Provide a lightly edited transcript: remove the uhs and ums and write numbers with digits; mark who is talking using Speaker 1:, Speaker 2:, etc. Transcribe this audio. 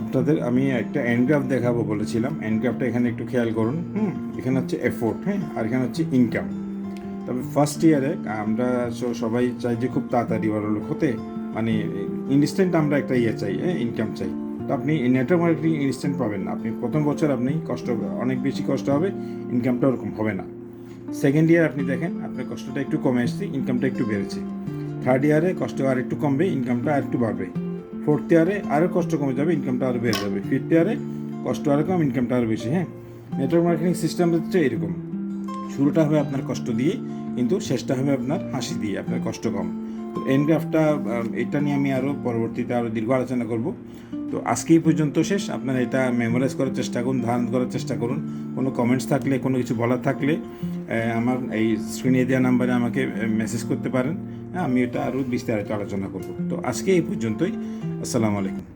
Speaker 1: আপনাদের আমি একটা এনগ্রাফ দেখাবো বলেছিলাম। এনগ্রাফটা এখানে একটু খেয়াল করুন। এখানে হচ্ছে এফোর্ট, হ্যাঁ, আর এখানে হচ্ছে ইনকাম। তবে ফার্স্ট ইয়ারে আমরা সবাই চাই যে খুব তাড়াতাড়ি বড়লোক হতে, মানে ইনস্ট্যান্ট আমরা একটা চাই, হ্যাঁ, ইনকাম চাই। তো আপনি নেটওয়ার্ক মার্কেটিং ইনস্ট্যান্ট পাবেন না। আপনি প্রথম বছর আপনি কষ্ট হবে, অনেক বেশি কষ্ট হবে, ইনকামটা ওরকম হবে না। সেকেন্ড ইয়ার আপনি দেখেন আপনার কষ্টটা একটু কমে আসছে, ইনকামটা একটু বেড়েছে। থার্ড ইয়ারে কষ্ট আর একটু কমবে, ইনকামটা আর একটু বাড়বে। ফোর্থ ইয়ারে আরও কষ্ট কমে যাবে, ইনকামটা আরও বেড়ে যাবে। ফিফথ ইয়ারে কষ্ট আরও কম, ইনকামটা আরও বেশি। হ্যাঁ, নেটওয়ার্ক মার্কেটিং সিস্টেম হচ্ছে এরকম। শুরুটা হবে আপনার কষ্ট দিয়ে, কিন্তু শেষটা হবে আপনার হাসি দিয়ে, আপনার কষ্ট কম। তো এনগ্রাফটা এটা নিয়ে আমি আরও পরবর্তীতে আরও দীর্ঘ আলোচনা করব। তো আজকেই পর্যন্ত শেষ। আপনারা এটা মেমোরাইজ করার চেষ্টা করুন, ধারণ করার চেষ্টা করুন। কোনো কমেন্টস থাকলে, কোনো কিছু বলার থাকলে আমার এই স্ক্রিনে দেওয়া নাম্বারে আমাকে মেসেজ করতে পারেন। হ্যাঁ, আমি এটা আরও বিস্তারিত আলোচনা করব। তো আজকে এই পর্যন্তই। আসসালামু আলাইকুম।